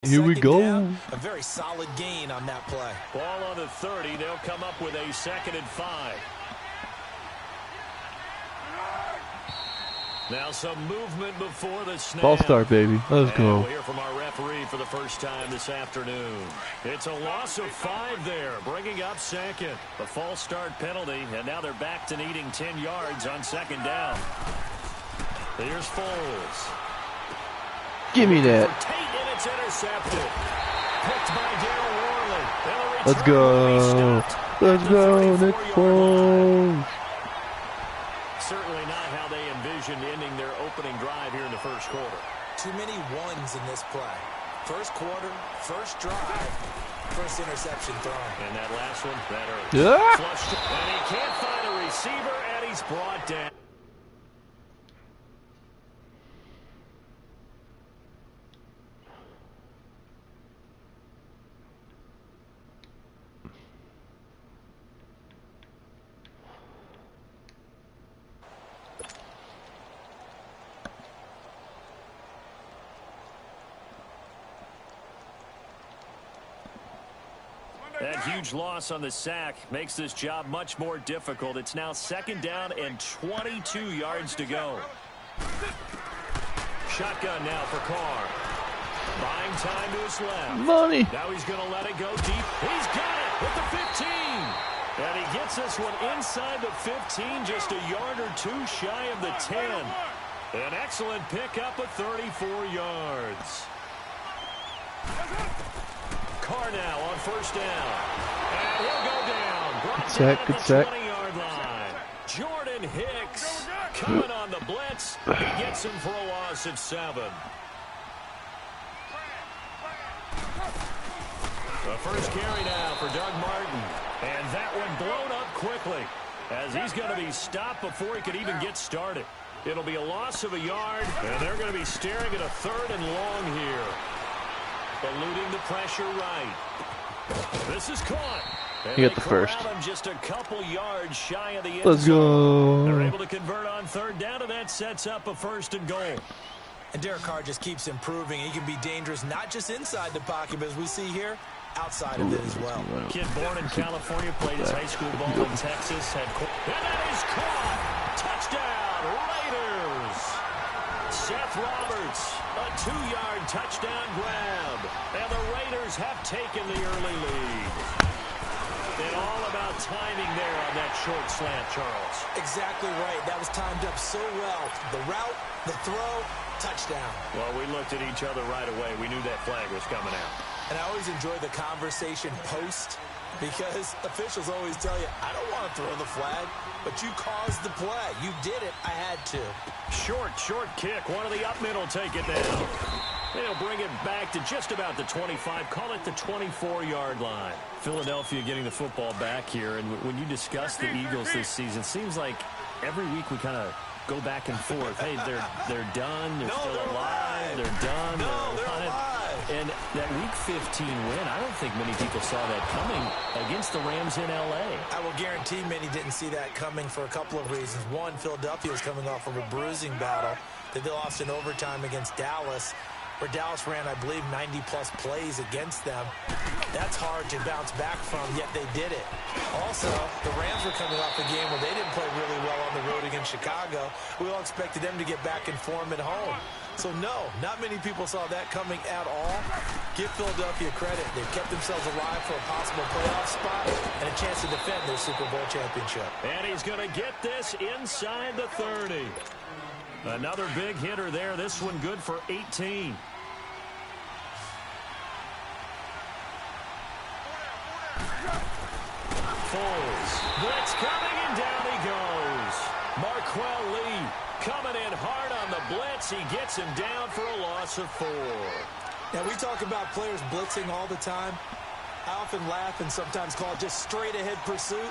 Here we go. Down, a very solid gain on that play. Ball on the 30. They'll come up with a 2nd and 5. Now some movement before the snap. Ball start, baby. Let's go. We'll hear from our referee for the first time this afternoon. It's a loss of 5 there, bringing up 2nd. The false start penalty, and now they're back to needing 10 yards on 2nd down. Here's Foles. Give me that. And it's intercepted. Picked by Darryl Worley. Let's go. Let's go, Nick Foles. Certainly not how they envisioned ending their opening drive here in the first quarter. Too many ones in this play. First quarter, first drive, first interception thrown. And that last one, that early. Yeah. Flushed, and he can't find a receiver, and he's brought down. That huge loss on the sack makes this job much more difficult. It's now 2nd down and 22 yards to go. Shotgun now for Carr. Buying time to his left. Money. Now he's going to let it go deep. He's got it at the 15. And he gets this one inside the 15, just a yard or 2 shy of the 10. An excellent pickup of 34 yards. Carr now on 1st down. And he'll go down. Brought down at the 20-yard line. Jordan Hicks coming on the blitz. He gets him for a loss of 7. The first carry now for Doug Martin. And that one blown up quickly as he's going to be stopped before he could even get started. It'll be a loss of a yard, and they're going to be staring at a 3rd and long here. Eluding the pressure right. This is caught. You get the first. Just a couple yards shy of the end Let's zone. go. They're able to convert on 3rd down, and that sets up a 1st and goal. And Derek Carr just keeps improving. He can be dangerous not just inside the pocket, but as we see here, outside of it as well. Kid born in California, played his high school ball in Texas. And that is caught. Touchdown, Raiders. Seth Roberts, a 2-yard touchdown grab. And the Raiders have taken the early lead. And all about timing there on that short slant, Charles. Exactly right. That was timed up so well. The route, the throw, touchdown. Well, we looked at each other right away. We knew that flag was coming out. And I always enjoy the conversation post because officials always tell you, I don't want to throw the flag, but you caused the play. You did it. I had to. Short kick. One of the up middle take it down. They'll bring it back to just about the 25. Call it the 24-yard line. Philadelphia getting the football back here. And when you discuss the Eagles this season, it seems like every week we kind of go back and forth. Hey, they're done. They're still alive. They're done. They're alive. And that Week 15 win, I don't think many people saw that coming against the Rams in L.A. I will guarantee many didn't see that coming for a couple of reasons. One, Philadelphia was coming off of a bruising battle that they lost in overtime against Dallas, where Dallas ran, I believe, 90-plus plays against them. That's hard to bounce back from, yet they did it. Also, the Rams were coming off a game where they didn't play really well on the road against Chicago. We all expected them to get back in form at home. So, no, not many people saw that coming at all. Give Philadelphia credit. They've kept themselves alive for a possible playoff spot and a chance to defend their Super Bowl championship. And he's going to get this inside the 30. Another big hitter there. This one good for 18. Foles. Blitz coming, and down he goes. Marquell Lee coming in hard on the blitz. He gets him down for a loss of 4. Now, we talk about players blitzing all the time. I often laugh and sometimes call it just straight-ahead pursuit.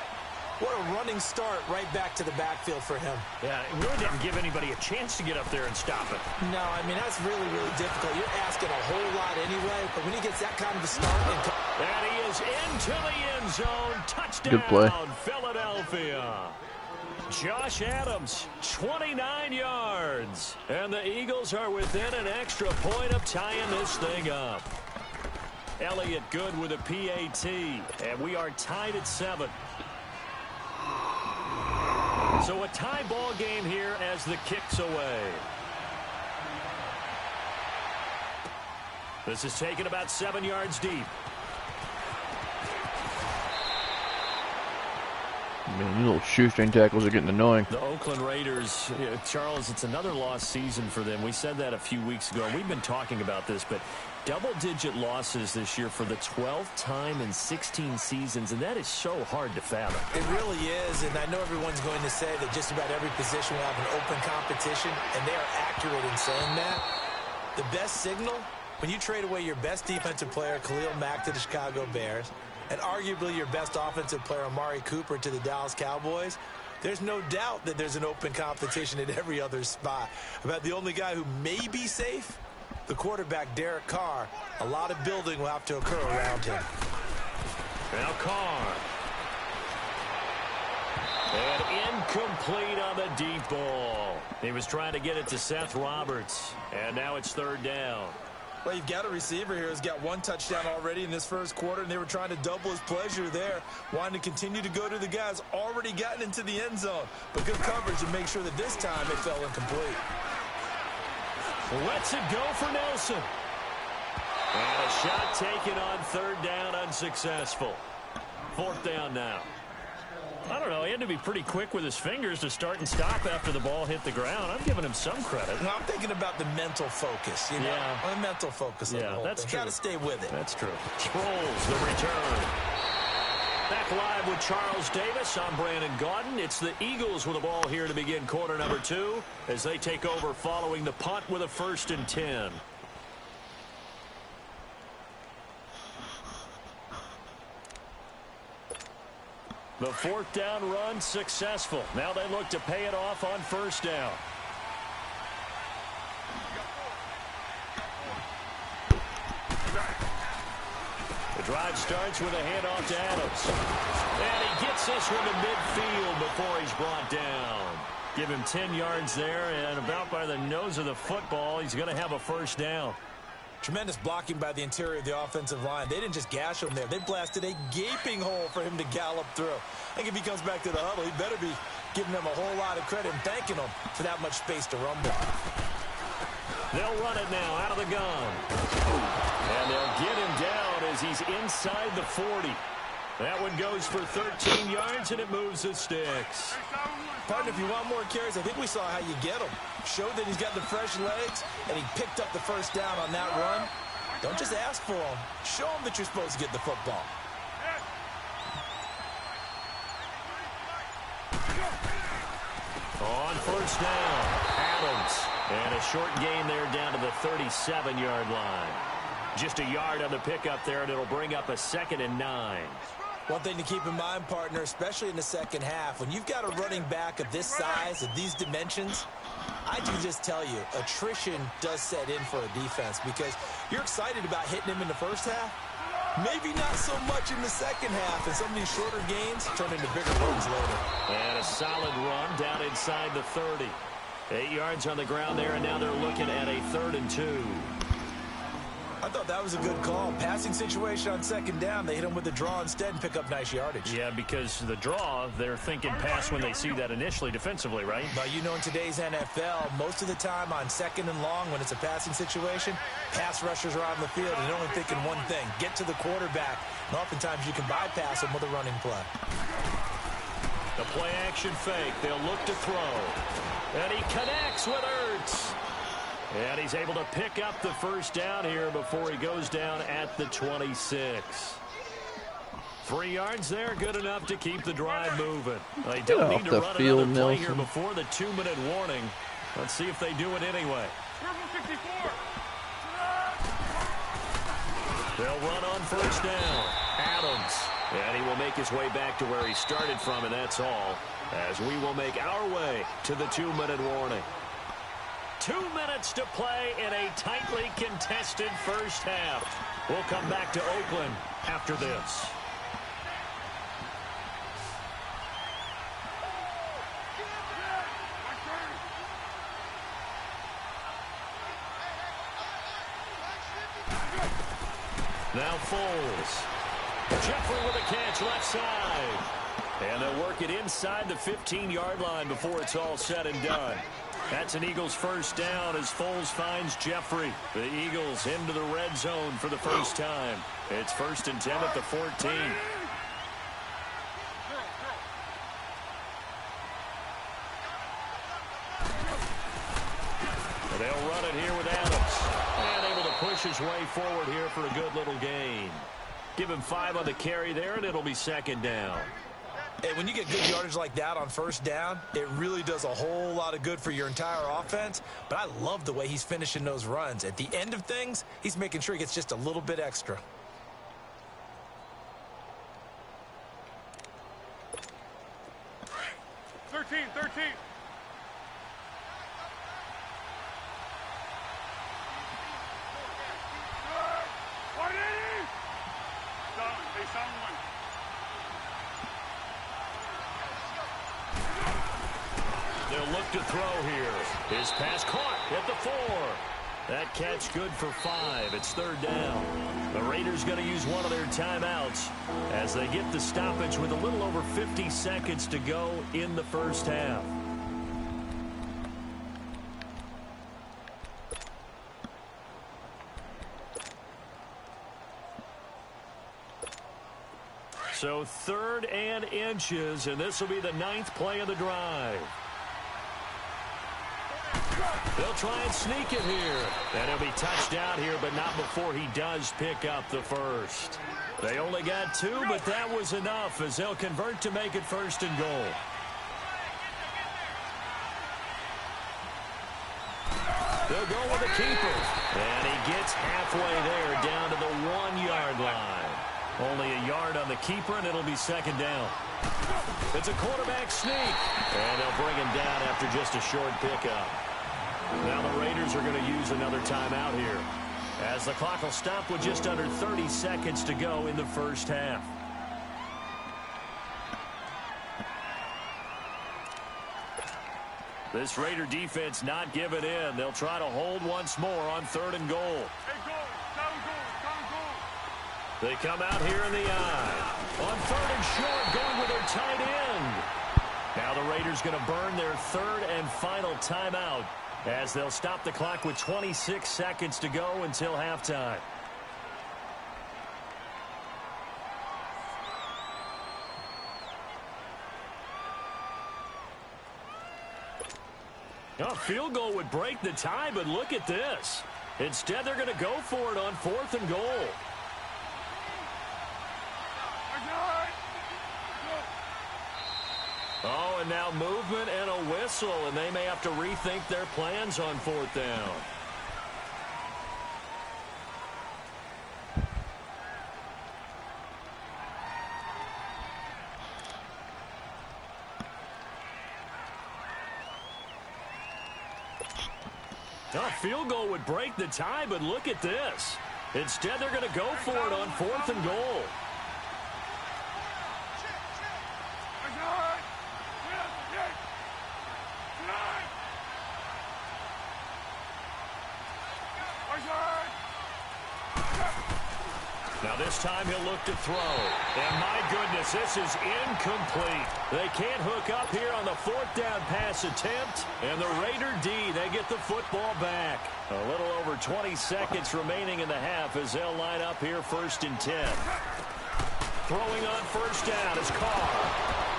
What a running start right back to the backfield for him. Yeah, it really didn't give anybody a chance to get up there and stop it. No, I mean, that's really, really difficult. You're asking a whole lot anyway, but when he gets that kind of a start... And he is into the end zone. Touchdown, good play. Philadelphia. Josh Adams, 29 yards. And the Eagles are within an extra point of tying this thing up. Elliott good with a PAT. And we are tied at 7. So a tie ball game here as the kick's away. This is taken about 7 yards deep. Man, these little shoestring tackles are getting annoying. The Oakland Raiders, Charles, it's another lost season for them. We said that a few weeks ago. We've been talking about this, but double-digit losses this year for the 12th time in 16 seasons, and that is so hard to fathom. It really is, and I know everyone's going to say that just about every position will have an open competition, and they are accurate in saying that. The best signal, when you trade away your best defensive player, Khalil Mack, to the Chicago Bears, and arguably your best offensive player, Amari Cooper, to the Dallas Cowboys, there's no doubt that there's an open competition at every other spot. About the only guy who may be safe, the quarterback, Derek Carr. A lot of building will have to occur around him. Now Carr. And incomplete on the deep ball. He was trying to get it to Seth Roberts. And now it's 3rd down. Well, you've got a receiver here who's got 1 touchdown already in this first quarter, and they were trying to double his pleasure there, wanting to continue to go to the guys already gotten into the end zone. But good coverage to make sure that this time it fell incomplete. Lets it go for Nelson. And a shot taken on 3rd down, unsuccessful. 4th down now. I don't know. He had to be pretty quick with his fingers to start and stop after the ball hit the ground. I'm giving him some credit. No, I'm thinking about the mental focus. You know, yeah. The mental focus. Yeah, that's true. Got to stay with it. That's true. Sproles, the return. Back live with Charles Davis. I'm Brandon Gaudin. It's the Eagles with the ball here to begin quarter number 2 as they take over following the punt with a 1st and 10. The 4th down run successful. Now they look to pay it off on 1st down. The drive starts with a handoff to Adams. And he gets this one to midfield before he's brought down. Give him 10 yards there, and about by the nose of the football, he's going to have a 1st down. Tremendous blocking by the interior of the offensive line. They didn't just gash him there. They blasted a gaping hole for him to gallop through. I think if he comes back to the huddle, he better be giving them a whole lot of credit and thanking them for that much space to rumble. They'll run it now out of the gun. And they'll get him down as he's inside the 40. That one goes for 13 yards, and it moves the sticks. Partner, if you want more carries, I think we saw how you get him. Showed that he's got the fresh legs, and he picked up the 1st down on that run. Don't just ask for him. Show him that you're supposed to get the football. On 1st down, Adams. And a short gain there down to the 37-yard line. Just a yard on the pickup there, and it'll bring up a 2nd and 9. One thing to keep in mind, partner, especially in the second half, when you've got a running back of this size, of these dimensions, I can just tell you, attrition does set in for a defense because you're excited about hitting him in the first half. Maybe not so much in the second half, and some of these shorter gains turn into bigger runs later. And a solid run down inside the 30. 8 yards on the ground there, and now they're looking at a 3rd and 2. I thought that was a good call. Passing situation on 2nd down. They hit him with the draw instead and pick up nice yardage. Yeah, because the draw, they're thinking pass when they see that initially defensively, right? But you know, in today's NFL, most of the time on 2nd and long, when it's a passing situation, pass rushers are on the field and they're only thinking one thing, get to the quarterback. And oftentimes you can bypass them with a running play. The play action fake. They'll look to throw. And he connects with Ertz. And he's able to pick up the 1st down here before he goes down at the 26. 3 yards there, good enough to keep the drive moving. They don't need to run another play here before the 2-minute warning. Let's see if they do it anyway. They'll run on 1st down. Adams. And he will make his way back to where he started from, and that's all. As we will make our way to the 2-minute warning. 2 minutes to play in a tightly contested first half. We'll come back to Oakland after this. Now Foles. Jeffrey with a catch left side. And they'll work it inside the 15-yard line before it's all said and done. That's an Eagles first down as Foles finds Jeffrey. The Eagles into the red zone for the first time. It's 1st and 10 at the 14. They'll run it here with Adams. And able to push his way forward here for a good little gain. Give him 5 on the carry there, and it'll be 2nd down. Hey, when you get good yardage like that on 1st down, it really does a whole lot of good for your entire offense. But I love the way he's finishing those runs. At the end of things, he's making sure he gets just a little bit extra. Thirteen. They'll look to throw here. His pass caught at the 4. That catch good for 5. It's 3rd down. The Raiders going to use one of their timeouts as they get the stoppage with a little over 50 seconds to go in the first half. So 3rd and inches, and this will be the 9th play of the drive. They'll try and sneak it here. And he'll be touched out here, but not before he does pick up the first. They only got 2, but that was enough as they'll convert to make it 1st and goal. They'll go with the keeper. And he gets halfway there down to the 1-yard line. Only a yard on the keeper, and it'll be 2nd down. It's a quarterback sneak. And they'll bring him down after just a short pickup. Now the Raiders are going to use another timeout here, as the clock will stop with just under 30 seconds to go in the first half. This Raider defense not giving in. They'll try to hold once more on 3rd and goal. They come out here in the eye. On 3rd and short, going with their tight end. Now the Raiders going to burn their 3rd and final timeout, as they'll stop the clock with 26 seconds to go until halftime. A field goal would break the tie, but look at this. Instead, they're going to go for it on 4th and goal. Oh, and now movement and a whistle, and they may have to rethink their plans on 4th down. A field goal would break the tie, but look at this. Instead, they're going to go for it on 4th and goal. Now this time he'll look to throw. And my goodness, this is incomplete. They can't hook up here on the 4th down pass attempt. And the Raider D, they get the football back. A little over 20 seconds remaining in the half as they'll line up here 1st and 10. Throwing on 1st down is Carr.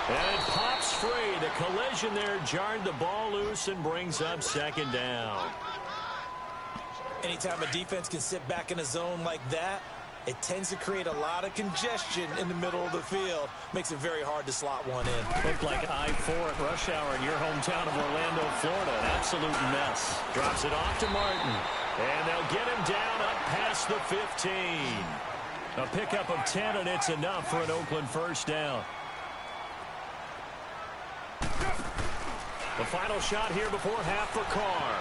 And it pops free. The collision there jarred the ball loose and brings up 2nd down. Anytime a defense can sit back in a zone like that, it tends to create a lot of congestion in the middle of the field. Makes it very hard to slot one in. Looked like I-4 at rush hour in your hometown of Orlando, Florida. An absolute mess. Drops it off to Martin. And they'll get him down up past the 15. A pickup of 10, and it's enough for an Oakland 1st down. The final shot here before half for Carr.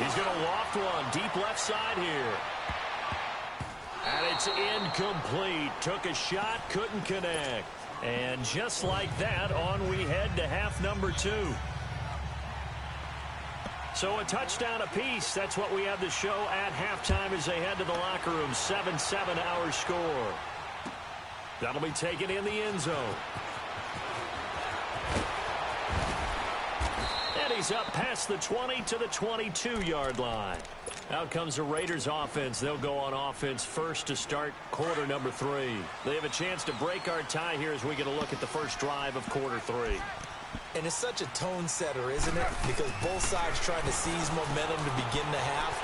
He's going to loft one deep left side here. And it's incomplete. Took a shot, couldn't connect. And just like that, on we head to half number 2. So a touchdown apiece. That's what we have to show at halftime as they head to the locker room. 7-7 our score. That'll be taken in the end zone. And he's up past the 20 to the 22-yard line. Out comes the Raiders offense. They'll go on offense first to start quarter number 3. They have a chance to break our tie here as we get a look at the first drive of quarter 3. And it's such a tone setter, isn't it? Because both sides trying to seize momentum to begin the half.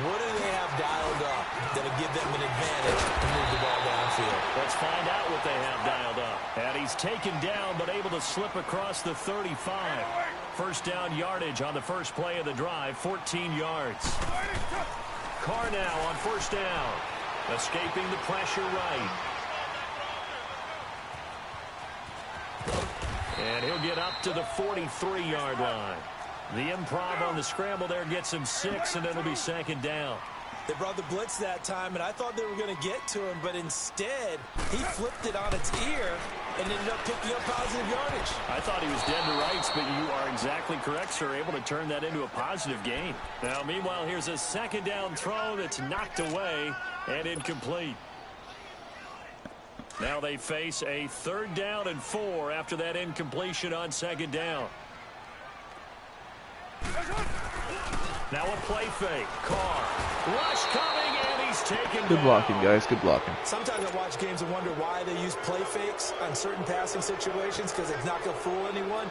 What do they have dialed up that'll give them an advantage to move the ball downfield? Let's find out what they have dialed up. And he's taken down but able to slip across the 35. First down yardage on the first play of the drive, 14 yards. Carr now on first down. Escaping the pressure right. And he'll get up to the 43-yard line. The improv on the scramble there gets him 6, and it'll be second down. They brought the blitz that time, and I thought they were going to get to him, but instead, he flipped it on its ear and ended up picking up positive yardage. I thought he was dead to rights, but you are exactly correct, sir. Able to turn that into a positive gain. Now, meanwhile, here's a second down throw that's knocked away and incomplete. Now they face a 3rd down and 4 after that incompletion on second down. Now a play fake. Carr. Rush coming, and he's taken Good blocking, guys. Good blocking. Sometimes I watch games and wonder why they use play fakes on certain passing situations because it's not going to fool anyone.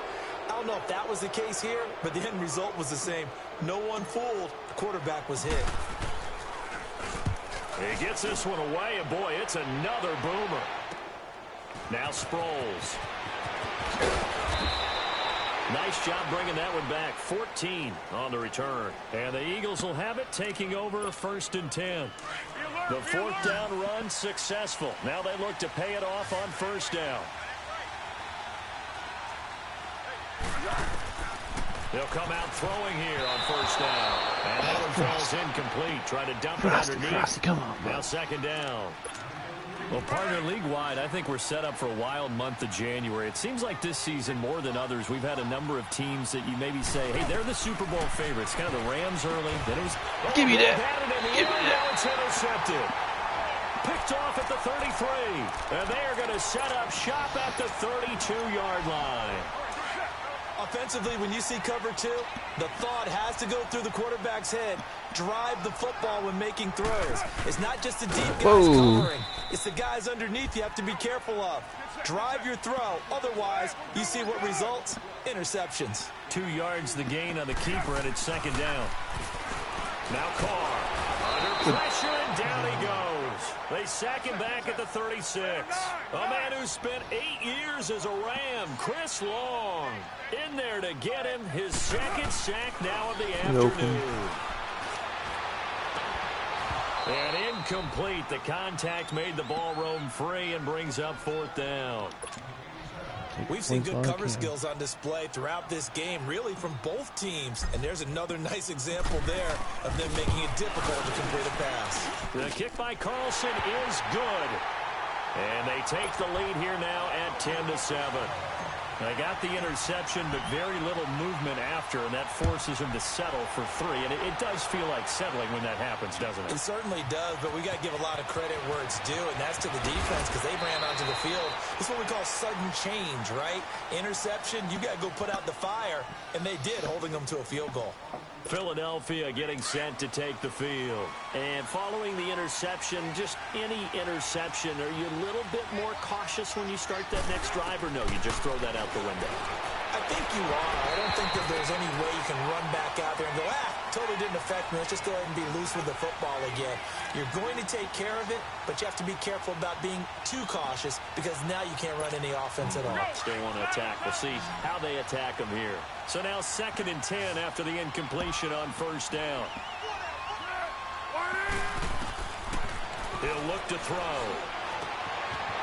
I don't know if that was the case here, but the end result was the same. No one fooled. The quarterback was hit. He gets this one away, and boy, it's another boomer. Now Sproles. Nice job bringing that one back. 14 on the return. And the Eagles will have it, taking over 1st and 10. The 4th down run successful. Now they look to pay it off on 1st down. They'll come out throwing here on 1st down. And that one falls incomplete. Try to dump it underneath. Come on, now 2nd down. Well, partner, league-wide, I think we're set up for a wild month of January. It seems like this season, more than others, we've had a number of teams that you maybe say, hey, they're the Super Bowl favorites. Kind of the Rams early. Then it was, give me that. Give me that. It's intercepted. Picked off at the 33. And they are going to set up shop at the 32-yard line. Offensively, when you see cover 2, the thought has to go through the quarterback's head. Drive the football when making throws. It's not just the deep guys covering. It's the guys underneath you have to be careful of. Drive your throw. Otherwise, you see what results? Interceptions. 2 yards the gain on the keeper, and it's 2nd down. Now Carr. Under pressure, and down he goes. They sack him back at the 36. A man who spent 8 years as a Ram, Chris Long, in there to get him his 2nd sack now of the afternoon. And incomplete. The contact made the ball roam free and brings up 4th down. We've seen good cover skills on display throughout this game, really from both teams. And there's another nice example there of them making it difficult to complete a pass. The kick by Carlson is good. And they take the lead here now at 10-7. They got the interception, but very little movement after, and that forces them to settle for 3. And it does feel like settling when that happens, doesn't it? It certainly does, but we got to give a lot of credit where it's due, and that's to the defense because they ran onto the field. This is what we call sudden change, right? Interception, you got to go put out the fire, and they did, holding them to a field goal. Philadelphia getting set to take the field. And following the interception, just any interception, are you a little bit more cautious when you start that next drive, or no, you just throw that out the window? I think you are. I don't think that there's any way you can run back out there and go, totally didn't affect me. Let's just go ahead and be loose with the football again. You're going to take care of it, but you have to be careful about being too cautious because now you can't run any offense at all. Still want to attack. We'll see how they attack them here. So now 2nd and 10 after the incompletion on 1st down. He'll look to throw.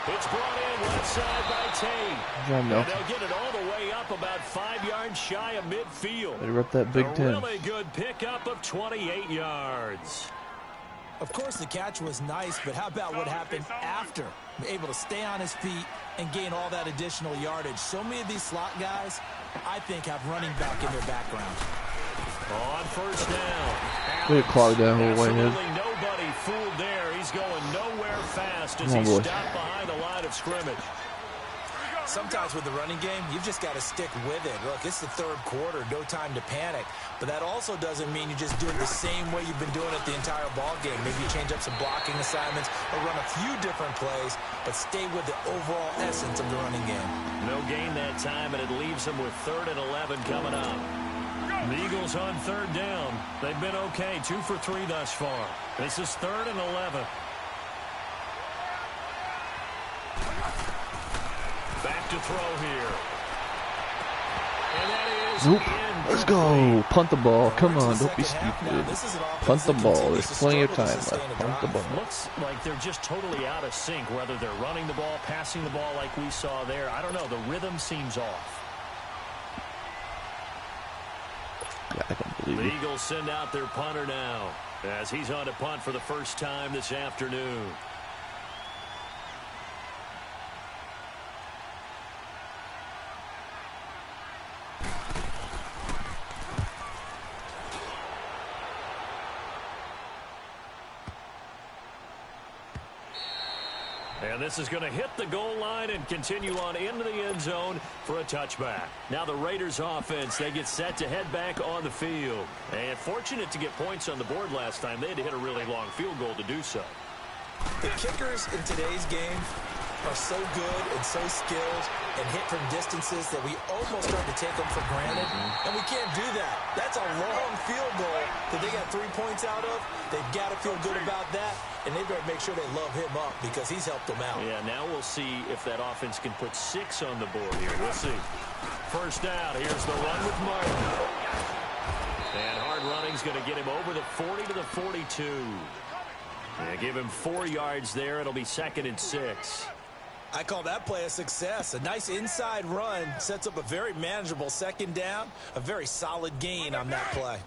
It's brought in left side by Tate. And they'll get it all the way up about 5 yards shy of midfield. They rep that Big Ten. A really good pickup of 28 yards. Of course, the catch was nice, but how about what happened after? Able to stay on his feet and gain all that additional yardage. So many of these slot guys, I think, have running back in their background. On first down. Way to clog that whole way in. Absolutely nobody fooled there. He's going nowhere fast as Come on, he boys. stopped behind the line of scrimmage. Sometimes with the running game, you've just got to stick with it. Look, it's the third quarter, no time to panic. But that also doesn't mean you just do it the same way you've been doing it the entire ball game. Maybe you change up some blocking assignments or run a few different plays, but stay with the overall essence of the running game. No gain that time, and it leaves them with 3rd and 11 coming up. The Eagles on 3rd down. They've been okay, 2 for 3 thus far. This is 3rd and 11. Back to throw here. And that is Nope. Let's go. Punt the ball. Come on. Don't be stupid. Punt the ball. There's plenty of time left. Punt the ball. Looks like they're just totally out of sync, whether they're running the ball, passing the ball like we saw there. I don't know. The rhythm seems off. Yeah, I don't believe The it. Eagles send out their punter now as he's on to punt for the first time this afternoon. And this is going to hit the goal line and continue on into the end zone for a touchback. Now the Raiders offense, they get set to head back on the field. And fortunate to get points on the board last time. They had to hit a really long field goal to do so. The kickers in today's game are so good and so skilled and hit from distances that we almost start to take them for granted. And we can't do that. That's a long field goal that they got 3 points out of. They've got to feel good about that, and they better make sure they love him up because he's helped them out. Yeah, now we'll see if that offense can put 6 on the board here. We'll see. First down, here's the run with Martin. And hard running's going to get him over the 40 to the 42. And give him 4 yards there. It'll be 2nd and 6. I call that play a success. A nice inside run sets up a very manageable 2nd down. A very solid gain on that play.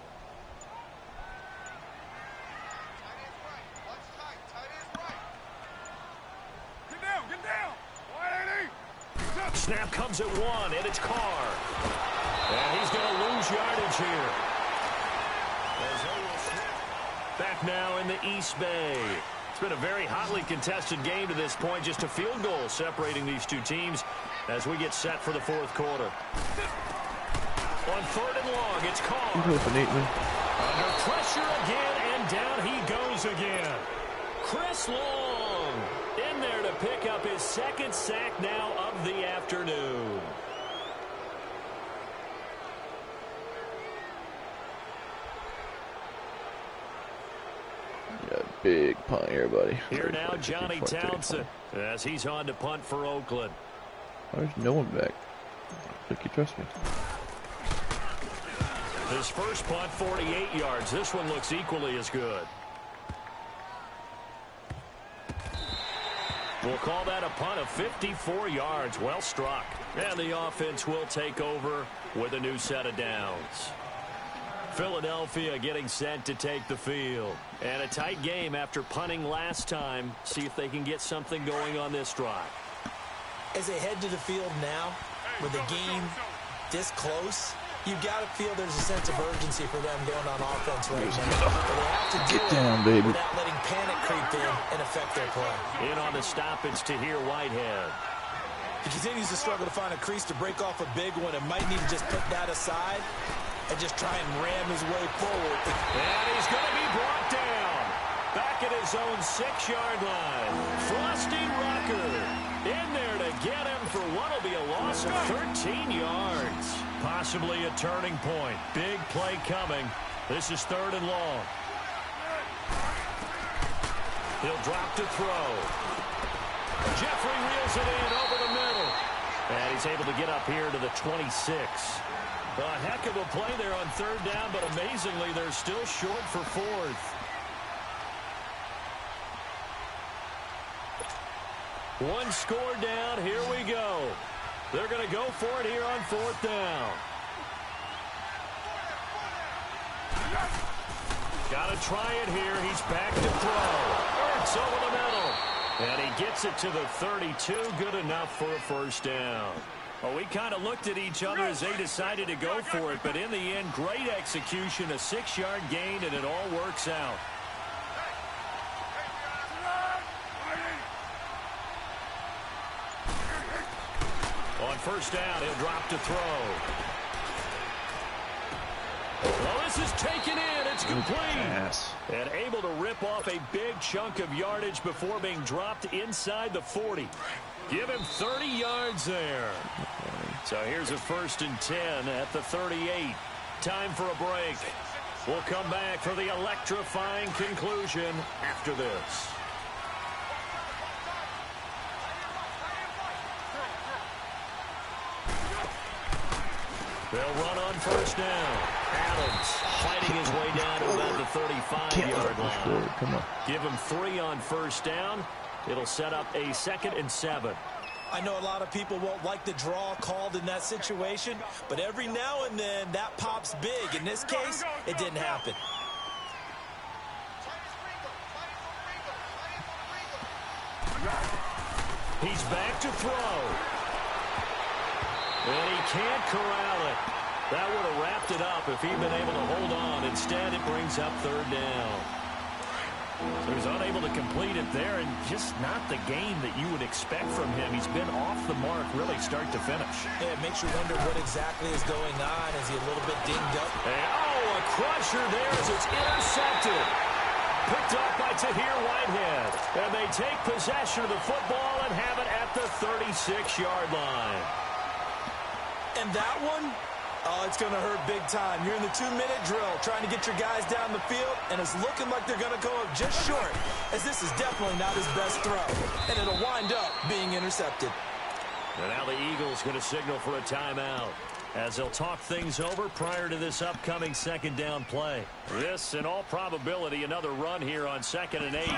Snap comes at 1, and it's Carr. And he's going to lose yardage here. Back now in the East Bay. It's been a very hotly contested game to this point. Just a field goal separating these two teams as we get set for the 4th quarter. On 3rd and long, it's Carr. Under pressure again, and down he goes again. Chris Long in there to pick up his 2nd sack now of the afternoon. Big punt here, buddy. Here now, Johnny Townsend, as he's on to punt for Oakland. There's no one back. Like you trust me. His first punt, 48 yards. This one looks equally as good. We'll call that a punt of 54 yards. Well struck. And the offense will take over with a new set of downs. Philadelphia getting set to take the field. And a tight game after punting last time. See if they can get something going on this drive. As they head to the field now, with the game this close, you've got to feel there's a sense of urgency for them going on offense right now. But they have to do Get down, baby. Without letting panic creep in and affect their play. In on the stoppage to hear Whitehead. He continues to struggle to find a crease to break off a big one and might need to just put that aside and just try and ram his way forward. And he's going to be brought down. Back at his own 6-yard line. Frosty Rucker in there to get him for what will be a loss of 13 yards. Possibly a turning point. Big play coming. This is 3rd and long. He'll drop to throw. Jeffrey reels it in over the middle. And he's able to get up here to the 26. A heck of a play there on 3rd down, but amazingly, they're still short for 4th. One score down. Here we go. They're going to go for it here on 4th down. Got to try it here. He's back to throw. Ertz over the middle. And he gets it to the 32. Good enough for a 1st down. Well, we kind of looked at each other as they decided to go for it, but in the end, great execution, a 6-yard gain, and it all works out. On first down, he'll drop to throw. Well, this is taken in. It's complete. And able to rip off a big chunk of yardage before being dropped inside the 40. Give him 30 yards there. So here's a 1st and 10 at the 38. Time for a break. We'll come back for the electrifying conclusion after this. They'll run on first down. Adams fighting his way down to about the 35-yard line. Come on. Give him 3 on first down. It'll set up a 2nd and 7. I know a lot of people won't like the draw called in that situation, but every now and then that pops big. In this case, it didn't happen. He's back to throw. And he can't corral it. That would have wrapped it up if he'd been able to hold on. Instead, it brings up 3rd down. So he's unable to complete it there, and just not the game that you would expect from him. He's been off the mark really start to finish. Yeah, it makes you wonder what exactly is going on. Is he a little bit dinged up? And, oh, a crusher there as it's intercepted. Picked up by Tahir Whitehead. And they take possession of the football and have it at the 36-yard line. And that one, oh, it's going to hurt big time. You're in the 2-minute drill trying to get your guys down the field, and it's looking like they're going to go up just short, as this is definitely not his best throw. And it'll wind up being intercepted. And now the Eagles going to signal for a timeout as they'll talk things over prior to this upcoming 2nd down play. This, in all probability, another run here on 2nd and 8.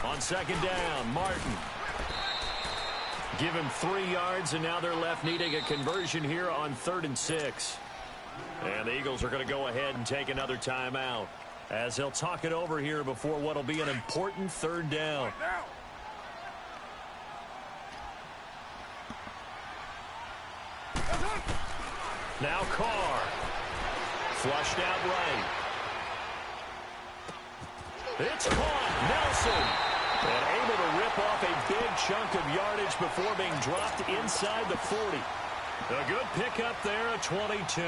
On 2nd down, Martin. Give him 3 yards, and now they're left needing a conversion here on 3rd and 6. And the Eagles are going to go ahead and take another timeout as they'll talk it over here before what will be an important 3rd down. Now Carr. Flushed out right. It's caught. Nelson. And able to rip off a big chunk of yardage before being dropped inside the 40. A good pickup there at 22.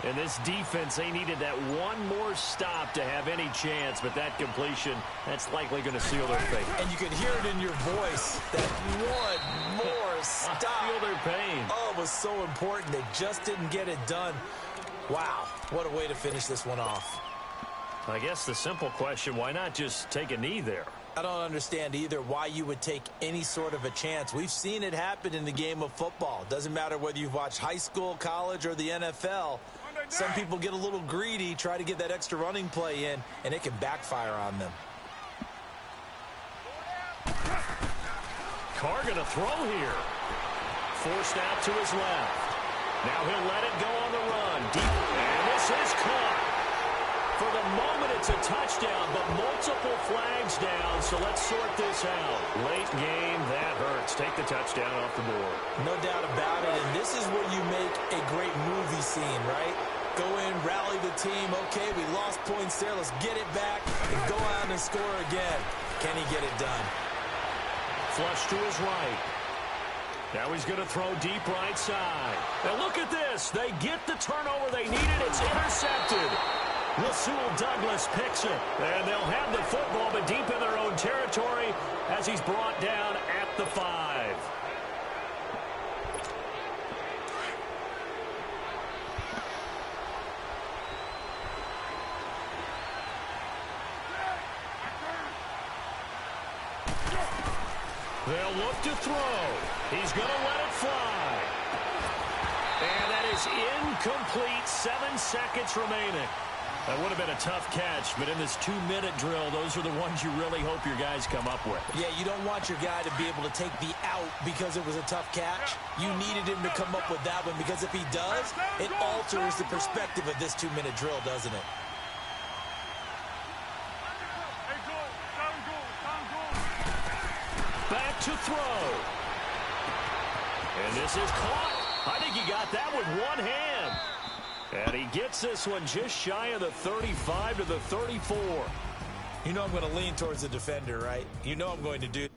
And this defense, they needed that one more stop to have any chance, but that completion, that's likely going to seal their fate. And you could hear it in your voice, that one more stop. I feel their pain. Oh, it was so important. They just didn't get it done. Wow, what a way to finish this one off. I guess the simple question, why not just take a knee there? I don't understand either why you would take any sort of a chance. We've seen it happen in the game of football. Doesn't matter whether you've watched high school, college, or the NFL. Some people get a little greedy, try to get that extra running play in, and it can backfire on them. Carr going to throw here. Forced out to his left. Now he'll let it go on the run. Deep. And this is caught. For the moment, it's a touchdown, but multiple flags down, so let's sort this out. Late game, that hurts. Take the touchdown off the board. No doubt about it, and this is where you make a great movie scene, right? Go in, rally the team. Okay, we lost points there. Let's get it back and go out and score again. Can he get it done? Flush to his right. Now he's going to throw deep right side. And look at this. They get the turnover they needed. It's intercepted. Rasul Douglas picks it. And they'll have the football, but deep in their own territory as he's brought down at the 5. They'll look to throw. He's going to let it fly. And that is incomplete. 7 seconds remaining. That would have been a tough catch, but in this 2-minute drill, those are the ones you really hope your guys come up with. Yeah, you don't want your guy to be able to take the out because it was a tough catch. You needed him to come up with that one because if he does, it alters the perspective of this 2-minute drill, doesn't it? to throw. And this is caught. I think he got that with one hand. And he gets this one just shy of the 35 to the 34. You know I'm going to lean towards the defender, right? You know I'm going to do